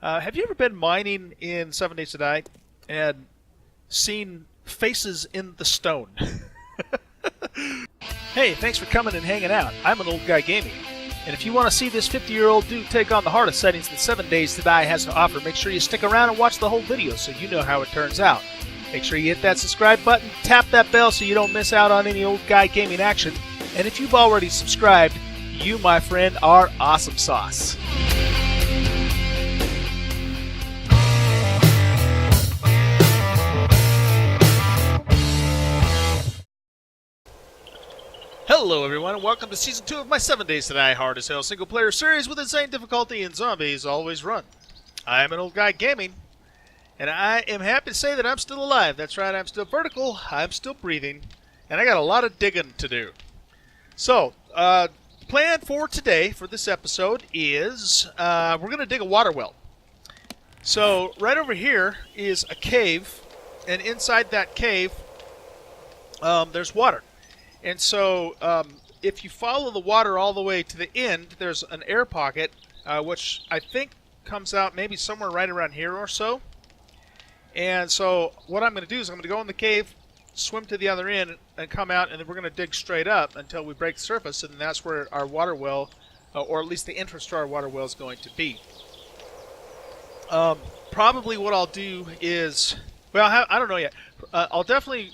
Have you ever been mining in 7 Days to Die and seen faces in the stone? Hey, thanks for coming and hanging out. I'm an Old Guy Gaming. And if you want to see this 50-year-old dude take on the hardest settings that 7 Days to Die has to offer, make sure you stick around and watch the whole video so you know how it turns out. Make sure you hit that subscribe button, tap that bell so you don't miss out on any Old Guy Gaming action. And if you've already subscribed, you, my friend, are awesome sauce. Hello everyone and welcome to Season 2 of my 7 Days to Die Hard as Hell single player series with insane difficulty and zombies always run. I am an Old Guy Gaming, and I am happy to say that I'm still alive. That's right, I'm still vertical, I'm still breathing, and I got a lot of digging to do. So, plan for today, for this episode, is we're going to dig a water well. So, right over here is a cave, and inside that cave, there's water. And so, if you follow the water all the way to the end, there's an air pocket, which I think comes out maybe somewhere right around here or so. And so, what I'm going to do is I'm going to go in the cave, swim to the other end, and come out, and then we're going to dig straight up until we break the surface, and that's where our water well, or at least the entrance to our water well, is going to be. Probably what I'll do is, well, I don't know yet. I'll definitely,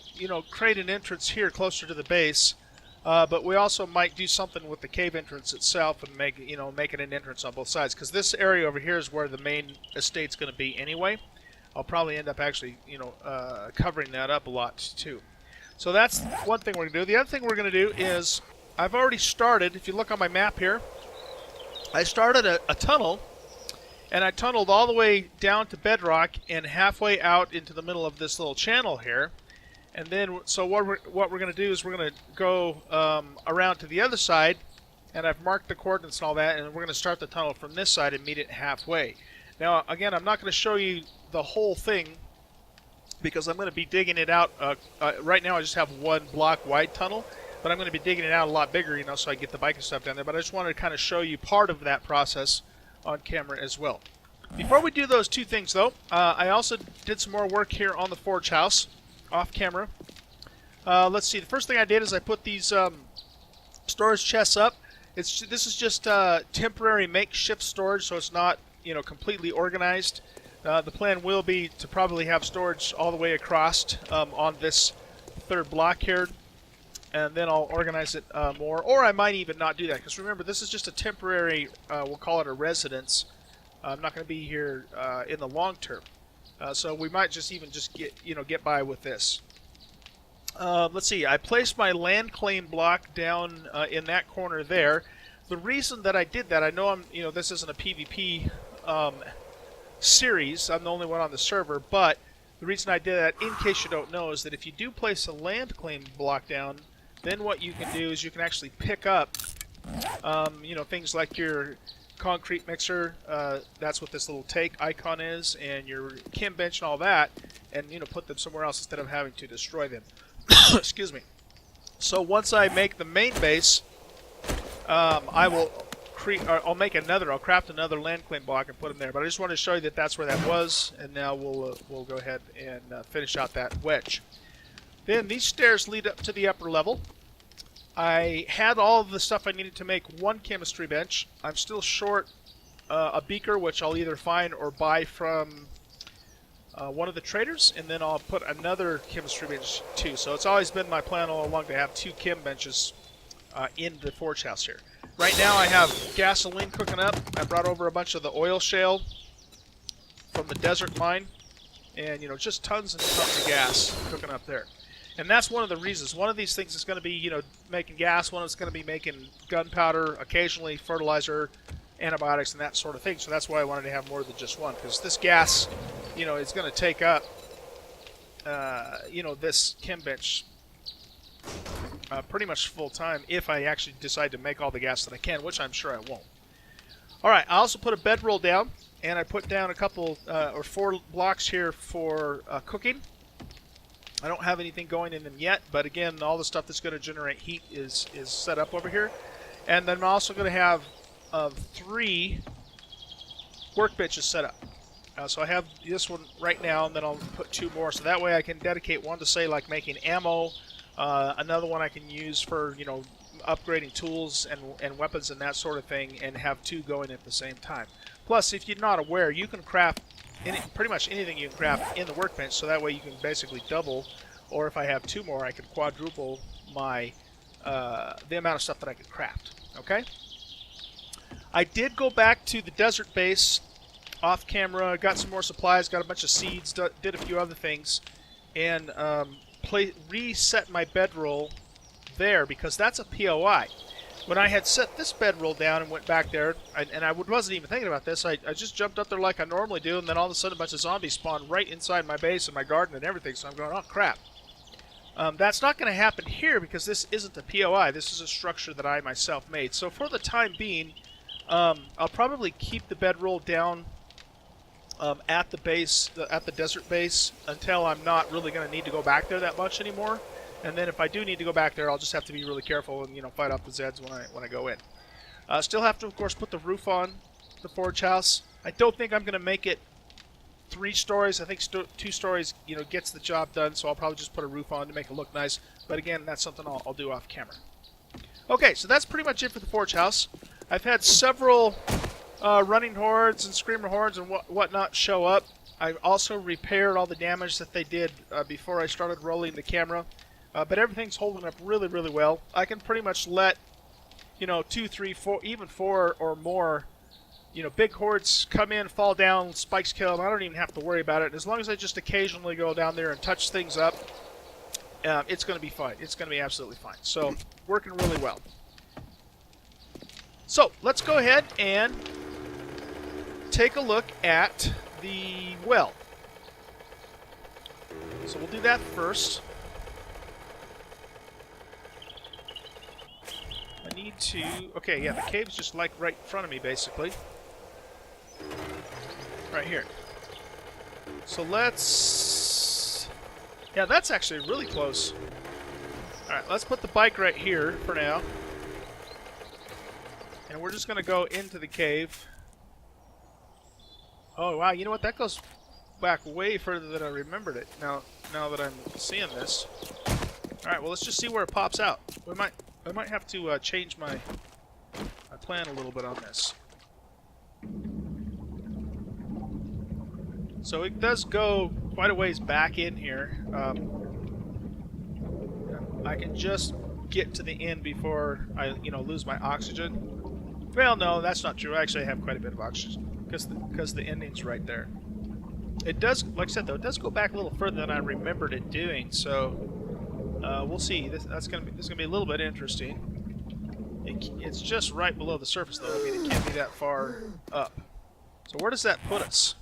create an entrance here closer to the base, but we also might do something with the cave entrance itself and make it an entrance on both sides, because this area over here is where the main estate's going to be anyway. I'll probably end up actually, covering that up a lot too. So that's one thing we're going to do. The other thing we're going to do is, I've already started, if you look on my map here, I started a tunnel. And I tunneled all the way down to bedrock and halfway out into the middle of this little channel here. And then, so what we're going to do is we're going to go around to the other side, and I've marked the coordinates and all that, and we're going to start the tunnel from this side and meet it halfway. Now, again, I'm not going to show you the whole thing because I'm going to be digging it out. Right now, I just have one block wide tunnel, but I'm going to be digging it out a lot bigger, so I get the bike and stuff down there. But I just wanted to kind of show you part of that process on camera as well. Before we do those two things though, I also did some more work here on the forge house off camera. Let's see, the first thing I did is I put these storage chests up. This is just temporary makeshift storage, so it's not completely organized. The plan will be to probably have storage all the way across on this third block here, and then I'll organize it more. Or I might even not do that, because remember, this is just a temporary, we'll call it a residence. I'm not going to be here in the long term. So we might just get by with this. Let's see, I placed my land claim block down in that corner there. The reason that I did that, I know this isn't a PvP series, I'm the only one on the server, but the reason I did that, in case you don't know, is that if you do place a land claim block down, then what you can do is you can actually pick up, things like your concrete mixer, that's what this little take icon is, and your chem bench and all that, and put them somewhere else instead of having to destroy them. Excuse me. So once I make the main base, I'll craft another land claim block and put them there. But I just wanted to show you that that's where that was, and now we'll go ahead and finish out that wedge. Then these stairs lead up to the upper level. I had all of the stuff I needed to make one chemistry bench. I'm still short a beaker, which I'll either find or buy from one of the traders, and then I'll put another chemistry bench too. So it's always been my plan all along to have two chem benches in the forge house here. Right now I have gasoline cooking up. I brought over a bunch of the oil shale from the desert mine, and just tons and tons of gas cooking up there. And that's one of the reasons. One of these things is going to be, making gas. One is going to be making gunpowder, occasionally fertilizer, antibiotics, and that sort of thing. So that's why I wanted to have more than just one, because this gas, is going to take up, this chem bench pretty much full time if I actually decide to make all the gas that I can, which I'm sure I won't. All right, I also put a bedroll down, and I put down a couple or 4 blocks here for cooking. I don't have anything going in them yet, but again, all the stuff that's going to generate heat is set up over here. And then I'm also going to have 3 workbenches set up. So I have this one right now, and then I'll put 2 more. So that way I can dedicate one to, say, like making ammo. Another one I can use for, you know, upgrading tools and weapons and that sort of thing, and have 2 going at the same time. Plus, if you're not aware, you can craft pretty much anything you can craft in the workbench, so that way you can basically double, or if I have 2 more, I can quadruple my the amount of stuff that I could craft. Okay? I did go back to the desert base off camera, got some more supplies, got a bunch of seeds, did a few other things, and reset my bedroll there, because that's a POI. When I had set this bedroll down and went back there, and I wasn't even thinking about this, I just jumped up there like I normally do, and then all of a sudden a bunch of zombies spawned right inside my base and my garden and everything, so I'm going, oh crap. That's not going to happen here, because this isn't a POI. This is a structure that I myself made. So for the time being, I'll probably keep the bedroll down at the base, at the desert base, until I'm not really going to need to go back there that much anymore. And then if I do need to go back there, I'll just have to be really careful and, you know, fight off the Zeds when I go in. Still have to, of course, put the roof on the forge house. I don't think I'm going to make it 3 stories. I think 2 stories, you know, gets the job done. So I'll probably just put a roof on to make it look nice. But again, that's something I'll do off camera. Okay, so that's pretty much it for the forge house. I've had several running hordes and screamer hordes and whatnot show up. I've also repaired all the damage that they did before I started rolling the camera. But everything's holding up really, really well. I can pretty much let, you know, 2, 3, 4, even 4 or more, you know, big hordes come in, fall down, spikes kill them. I don't even have to worry about it. And as long as I just occasionally go down there and touch things up, it's going to be fine. It's going to be absolutely fine. So, working really well. So, let's go ahead and take a look at the well. So, we'll do that first. I need to... Okay, yeah, the cave's just like right in front of me, basically. Right here. So let's... Yeah, that's actually really close. Alright, let's put the bike right here for now. And we're just going to go into the cave. Oh, wow, you know what? That goes back way further than I remembered it, now that I'm seeing this. Alright, well, let's just see where it pops out. I might have to change my plan a little bit on this. So it does go quite a ways back in here. I can just get to the end before I, you know, lose my oxygen. Well, no, that's not true. I actually have quite a bit of oxygen because the ending's right there. It does, like I said, though, it does go back a little further than I remembered it doing. So. We'll see. This is gonna be a little bit interesting. It's just right below the surface, though. I mean, it can't be that far up. So where does that put us?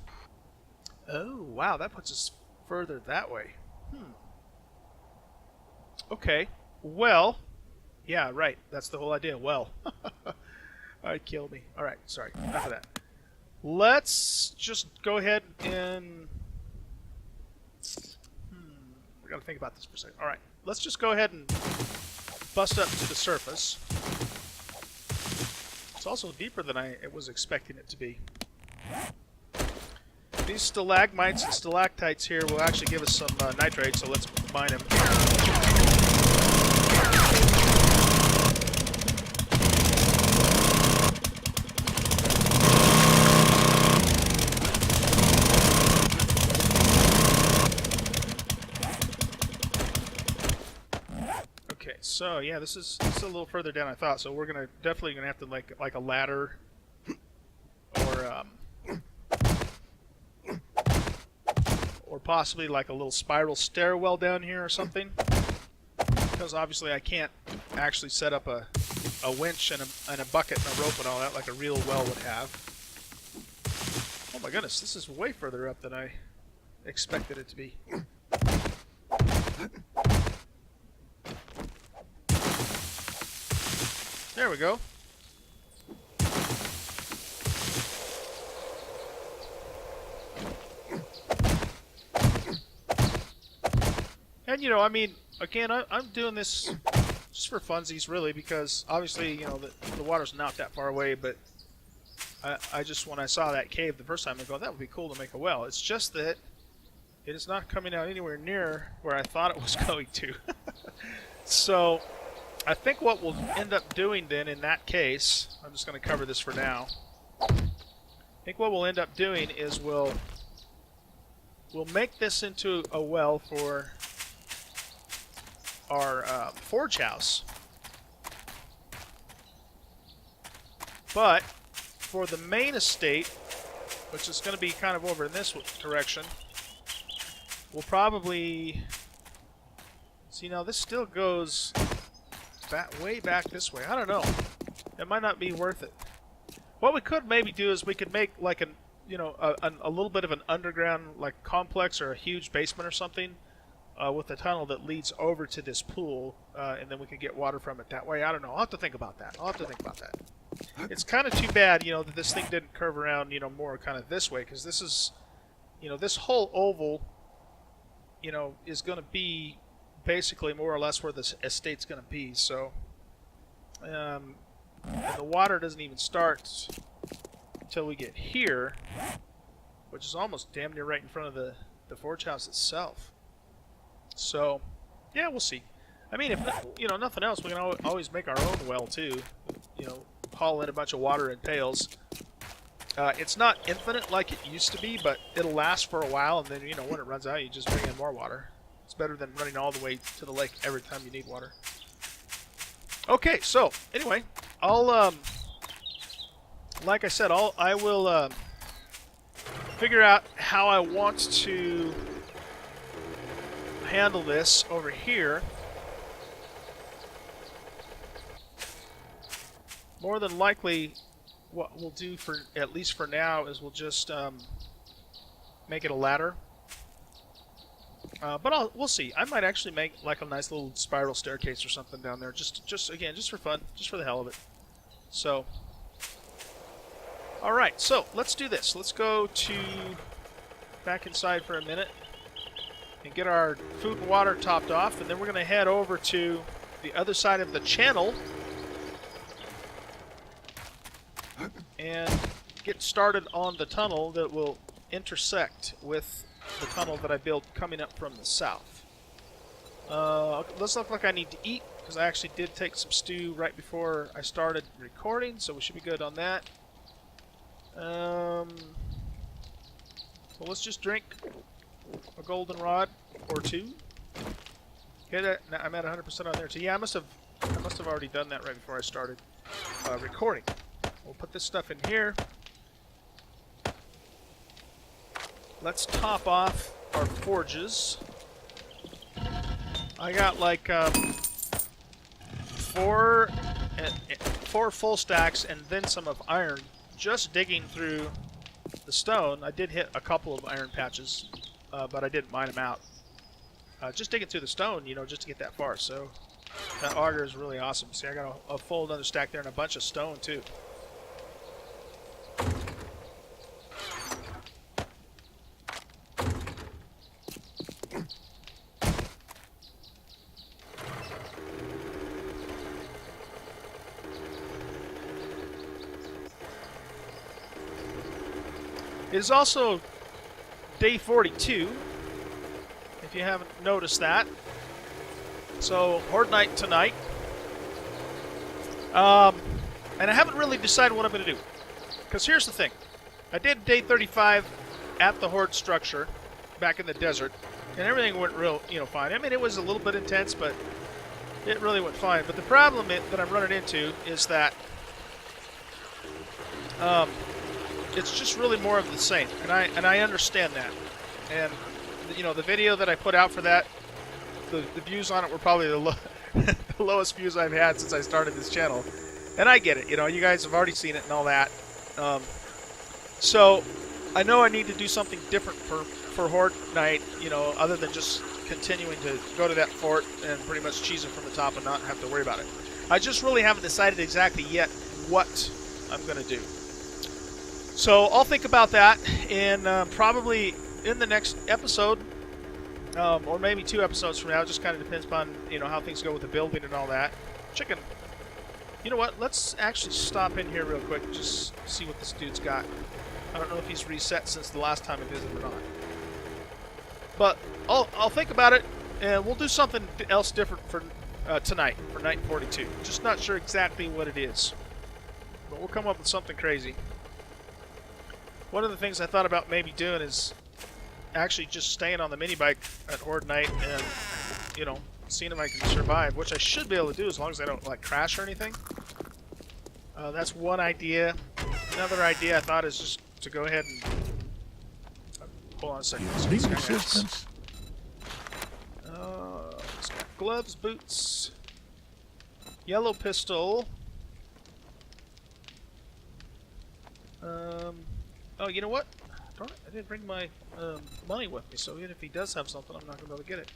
Oh, wow, that puts us further that way. Okay. Well, yeah, right. That's the whole idea. Well, it killed me. All right, sorry. Enough of that. Let's just go ahead and. I gotta think about this for a second. All right. Let's just go ahead and bust up to the surface. It's also deeper than I was expecting it to be. These stalagmites and stalactites here will actually give us some nitrate, so let's mine them. So yeah, this is a little further down I thought. So we're definitely gonna have to like a ladder, or possibly like a little spiral stairwell down here or something. Because obviously I can't actually set up a winch and a bucket and a rope and all that like a real well would have. Oh my goodness, this is way further up than I expected it to be. There we go. And, you know, I mean, again, I'm doing this just for funsies, really, because obviously, you know, the water's not that far away, but I just, when I saw that cave the first time, I go, that would be cool to make a well. It's just that it is not coming out anywhere near where I thought it was going to. So I think what we'll end up doing then in that case, I'm just going to cover this for now. I think what we'll end up doing is we'll make this into a well for our forge house. But for the main estate, which is going to be kind of over in this direction, we'll probably... See, now this still goes way back this way. I don't know. It might not be worth it. What we could maybe do is we could make like a little bit of an underground like complex or a huge basement or something with a tunnel that leads over to this pool, and then we could get water from it that way. I don't know. I'll have to think about that. It's kind of too bad, that this thing didn't curve around, more kind of this way, because this is, this whole oval, is going to be basically more or less where this estate's going to be. So, and the water doesn't even start until we get here, which is almost damn near right in front of the forge house itself. So, yeah, we'll see. I mean, if nothing else, we can always make our own well too. Haul in a bunch of water in pails. It's not infinite like it used to be, but it'll last for a while, and then when it runs out, you just bring in more water. It's better than running all the way to the lake every time you need water. Okay, so anyway, I'll like I said, I will figure out how I want to handle this over here. More than likely, what we'll do for at least for now is we'll just make it a ladder. But we'll see. I might actually make like a nice little spiral staircase or something down there, just for fun, just for the hell of it. So, all right. So let's do this. Let's go back inside for a minute and get our food and water topped off, and then we're going to head over to the other side of the channel and get started on the tunnel that will intersect with the tunnel that I built coming up from the south. Doesn't look like I need to eat, because I actually did take some stew right before I started recording, so we should be good on that. So let's just drink a goldenrod or two. Okay, I'm at 100% on there. So yeah, I must have already done that right before I started recording. We'll put this stuff in here. Let's top off our forges. I got like 4 full stacks and then some of iron. Just digging through the stone. I did hit a couple of iron patches, but I didn't mine them out. Just digging through the stone, just to get that far. So that auger is really awesome. See, I got a full another stack there and a bunch of stone too. It is also day 42, if you haven't noticed that. So, Horde Night tonight. And I haven't really decided what I'm going to do. Because here's the thing. I did day 35 at the Horde structure back in the desert, and everything went real, fine. I mean, it was a little bit intense, but it really went fine. But the problem that I'm running into is that it's just really more of the same, and I understand that. And the video that I put out for that, the views on it were probably the lowest views I've had since I started this channel. And I get it, you guys have already seen it and all that. So I know I need to do something different for Horde Night, other than just continuing to go to that fort and pretty much cheese it from the top and not have to worry about it. I just really haven't decided exactly yet what I'm going to do. So I'll think about that, and probably in the next episode, or maybe 2 episodes from now. It just kind of depends upon how things go with the building and all that. Chicken. You know what? Let's actually stop in here real quick and just see what this dude's got. I don't know if he's reset since the last time I visited or not. But I'll think about it, and we'll do something else different for tonight, for night 42. Just not sure exactly what it is. But we'll come up with something crazy. One of the things I thought about maybe doing is actually just staying on the mini bike at Horde Night and, you know, seeing if I can survive, which I should be able to do as long as I don't, like, crash or anything. That's one idea. Another idea I thought is just to go ahead and... hold on a second. Need assistance? It's got gloves, boots, yellow pistol. Oh, you know what? Darn it, I didn't bring my money with me, so even if he does have something, I'm not going to be able to get it.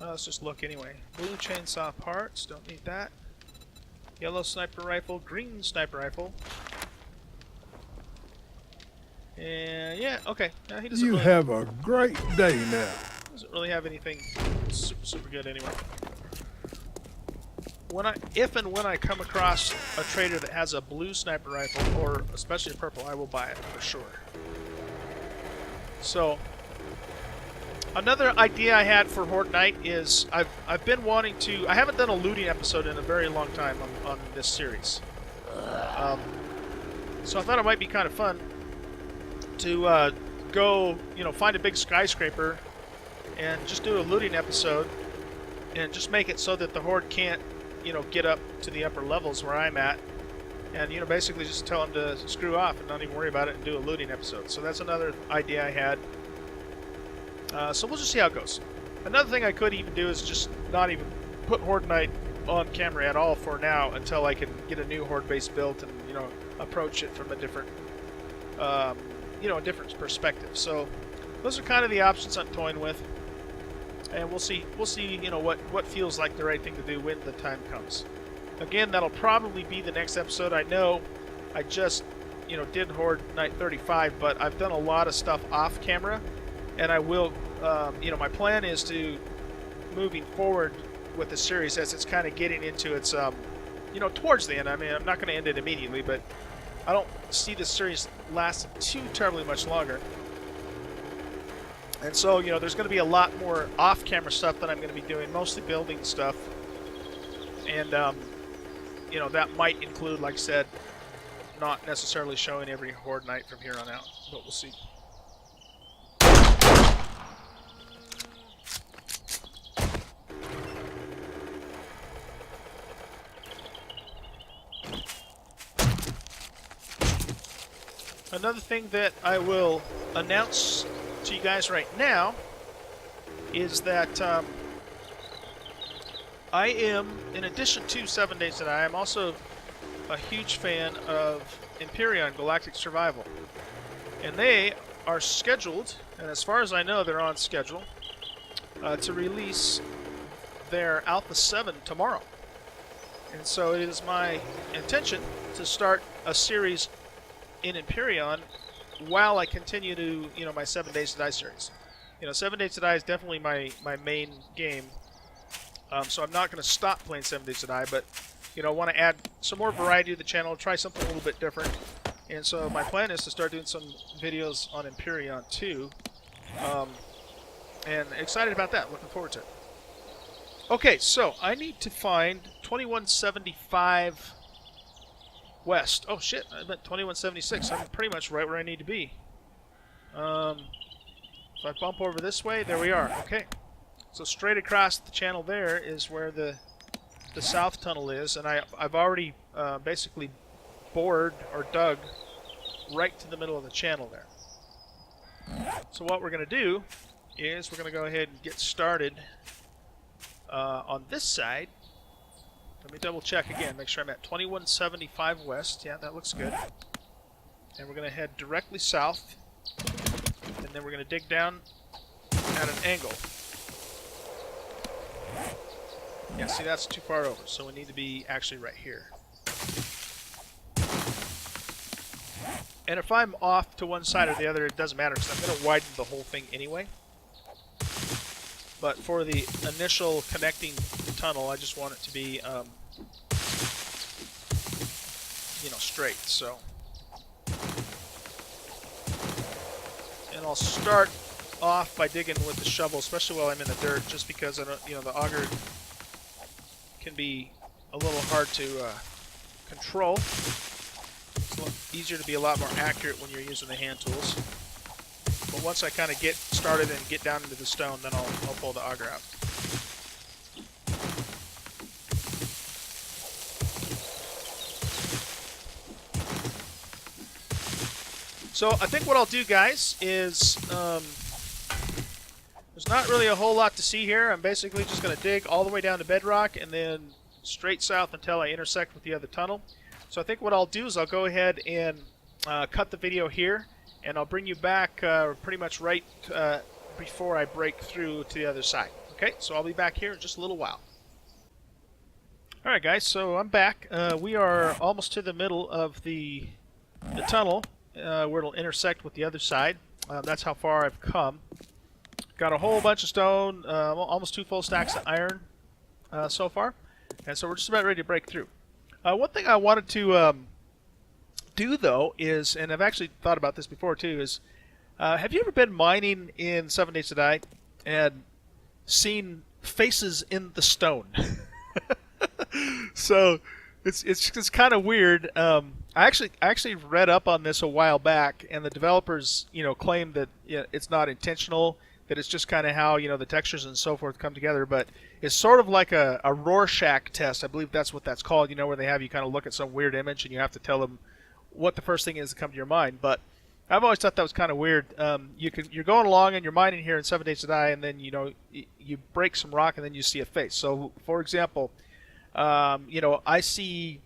Let's just look anyway. Blue chainsaw parts, don't need that. Yellow sniper rifle, green sniper rifle. And yeah, okay. He doesn't You really have a great day now. doesn't really have anything super good anyway. If and when I come across a trader that has a blue sniper rifle, or especially a purple, I will buy it for sure. So, another idea I had for Horde Night is I've been wanting to... I haven't done a looting episode in a very long time on this series. So I thought it might be kind of fun to go, you know, find a big skyscraper and just do a looting episode and just make it so that the Horde can't, you know, get up to the upper levels where I'm at, and, you know, basically just tell them to screw off and not even worry about it and do a looting episode. So that's another idea I had. So we'll just see how it goes. Another thing I could even do is just not even put Horde Night on camera at all for now until I can get a new Horde base built and, you know, approach it from a different, you know, a different perspective. So those are kind of the options I'm toying with. And we'll see, you know, what feels like the right thing to do when the time comes. Again, that'll probably be the next episode. I know I just, you know, did Horde Night 35, but I've done a lot of stuff off camera, and I will, you know, my plan is to, moving forward with the series as it's kind of getting into its, you know, towards the end. I mean, I'm not going to end it immediately, but I don't see this series lasting too terribly much longer. And so, you know, there's going to be a lot more off-camera stuff that I'm going to be doing, mostly building stuff. And, you know, that might include, like I said, not necessarily showing every Horde Night from here on out, but we'll see. Another thing that I will announce to you guys right now is that I am, in addition to 7 Days to Die, I'm also a huge fan of Empyrean Galactic Survival. And they are scheduled, and as far as I know, they're on schedule, to release their Alpha 7 tomorrow. And so it is my intention to start a series in Empyrean while I continue to, you know, my 7 Days to Die series. You know, 7 Days to Die is definitely my main game. So I'm not going to stop playing 7 Days to Die, but, you know, I want to add some more variety to the channel, try something a little bit different. And so my plan is to start doing some videos on Empyrean too. And excited about that, looking forward to it. Okay, so I need to find 2175 West. Oh shit, I meant 2176. I'm pretty much right where I need to be. If I bump over this way, there we are. Okay. So straight across the channel there is where the south tunnel is, and I've already basically bored or dug right to the middle of the channel there. So what we're going to do is we're going to go ahead and get started on this side. Let me double check again, make sure I'm at 2175 West. Yeah, that looks good. And we're going to head directly south, and then we're going to dig down at an angle. Yeah, see, that's too far over, so we need to be actually right here. And if I'm off to one side or the other, it doesn't matter, because I'm going to widen the whole thing anyway. But for the initial connecting tunnel, I just want it to be straight. So, and I'll start off by digging with the shovel, especially while I'm in the dirt, just because I don't, the auger can be a little hard to control. It's a little easier to be a lot more accurate when you're using the hand tools. But once I kind of get started and get down into the stone, then I'll pull the auger out. So I think what I'll do, guys, is there's not really a whole lot to see here. I'm basically just going to dig all the way down to bedrock and then straight south until I intersect with the other tunnel. So I think what I'll do is I'll go ahead and cut the video here, and I'll bring you back pretty much right before I break through to the other side. Okay, so I'll be back here in just a little while. Alright guys, so I'm back. We are almost to the middle of the tunnel where it'll intersect with the other side. That's how far I've come. Got a whole bunch of stone, almost 2 full stacks of iron so far. And so we're just about ready to break through. One thing I wanted to do, though, is, and I've actually thought about this before, too, is have you ever been mining in 7 Days to Die and seen faces in the stone? So it's kind of weird. I actually read up on this a while back, and the developers, claim that it's not intentional, that it's just kind of how the textures and so forth come together. But it's sort of like a Rorschach test. I believe that's what that's called. Where they have you kind of look at some weird image and you have to tell them what the first thing is to come to your mind. But I've always thought that was kind of weird. You're going along and you're mining here in 7 Days to Die, and then you break some rock and then you see a face. So for example, I see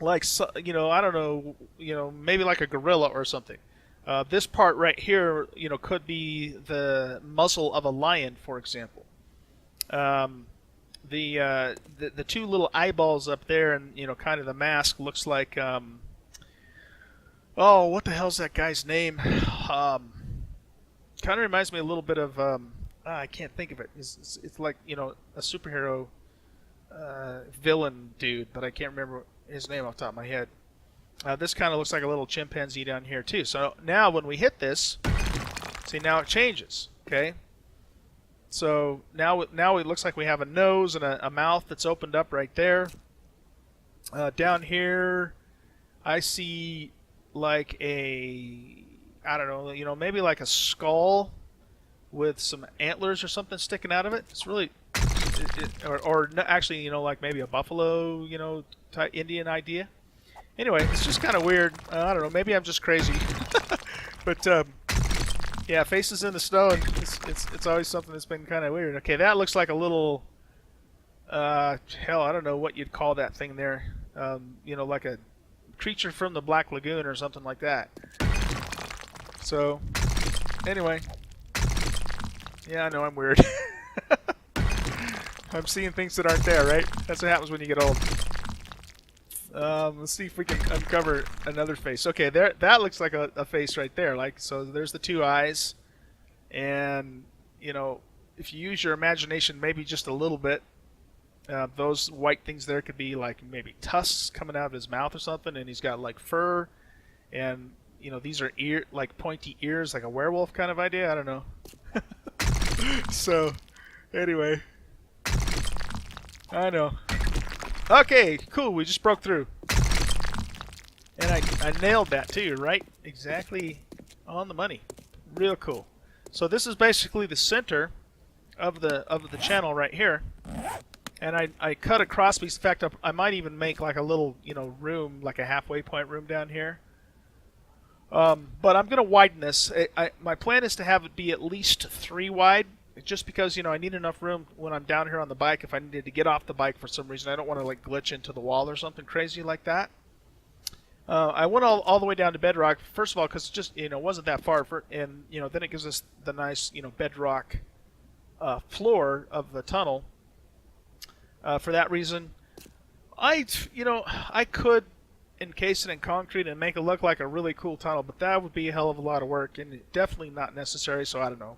like I don't know, maybe like a gorilla or something. This part right here, could be the muzzle of a lion, for example. The 2 little eyeballs up there, and kind of the mask looks like oh, what the hell's that guy's name? Kind of reminds me a little bit of I can't think of it. It's like a superhero villain dude, but I can't remember his name off the top of my head. This kind of looks like a little chimpanzee down here too. So now when we hit this, see, now it changes. Okay. So now it looks like we have a nose and a mouth that's opened up right there. Down here, I see like I don't know, maybe like a skull with some antlers or something sticking out of it. It's really, or actually, like maybe a buffalo, type Indian idea. Anyway, it's just kind of weird. I don't know. Maybe I'm just crazy. But yeah, faces in the snow, and it's always something that's been kind of weird. Okay, that looks like a little hell, I don't know what you'd call that thing there. Like a creature from the Black Lagoon or something like that. So anyway, yeah, I know I'm weird. I'm seeing things that aren't there, right? That's what happens when you get old. Let's see if we can uncover another face. Okay, that looks like a face right there. Like, so there's the 2 eyes, and if you use your imagination maybe just a little bit, those white things there could be like maybe tusks coming out of his mouth or something, and he's got like fur, and these are like pointy ears, like a werewolf kind of idea. I don't know. So anyway, I know. Okay, cool, we just broke through. And I nailed that too, right? Exactly on the money. Real cool. So this is basically the center of the channel right here. And I cut a cross piece. In fact, I might even make like a little, room, like a halfway point room down here. But I'm going to widen this. My plan is to have it be at least 3 wide. Just because, I need enough room when I'm down here on the bike if I needed to get off the bike for some reason. I don't want to, like, glitch into the wall or something crazy like that. I went all the way down to bedrock, first of all, because it just, wasn't that far. And, then it gives us the nice, bedrock floor of the tunnel. For that reason, I could encase it in concrete and make it look like a really cool tunnel, but that would be a hell of a lot of work, and definitely not necessary, so I don't know.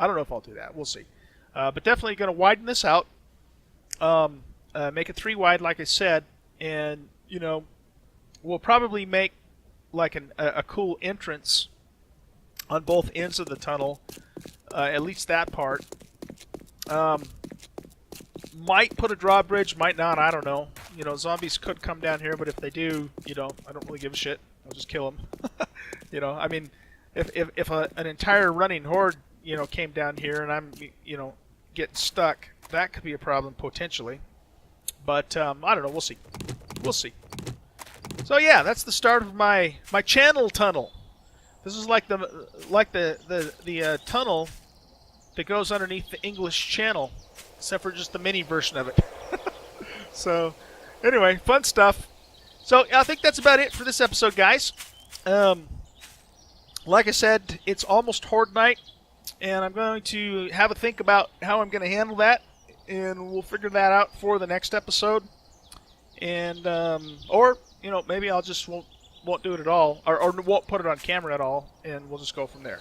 I don't know if I'll do that. We'll see. But definitely going to widen this out. Make it 3 wide, like I said. And, we'll probably make like a cool entrance on both ends of the tunnel, at least that part. Might put a drawbridge, might not, I don't know. You know, zombies could come down here, but if they do, you know, I don't really give a shit. I'll just kill them. You know, I mean, if an entire running horde, you know, came down here and I'm, you know, getting stuck, that could be a problem potentially. But I don't know. We'll see. We'll see. So yeah, that's the start of my channel tunnel. This is like the tunnel that goes underneath the English Channel, except for just the mini version of it. So anyway, fun stuff. So I think that's about it for this episode, guys. Like I said, it's almost horde night, and I'm going to have a think about how I'm going to handle that, and we'll figure that out for the next episode. And or you know, maybe I'll just won't do it at all, or won't put it on camera at all, and we'll just go from there.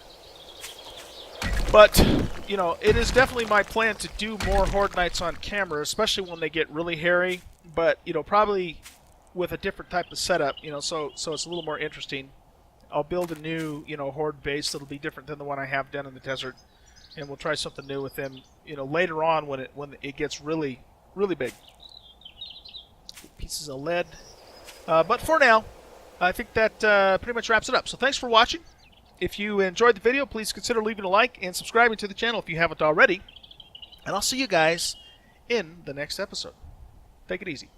But you know, it is definitely my plan to do more horde nights on camera, especially when they get really hairy. But you know, probably with a different type of setup, you know, so it's a little more interesting. I'll build a new, you know, horde base that'll be different than the one I have done in the desert, and we'll try something new with them, you know, later on when it gets really big. Pieces of lead. But for now, I think that pretty much wraps it up. So thanks for watching. If you enjoyed the video, please consider leaving a like and subscribing to the channel if you haven't already. And I'll see you guys in the next episode. Take it easy.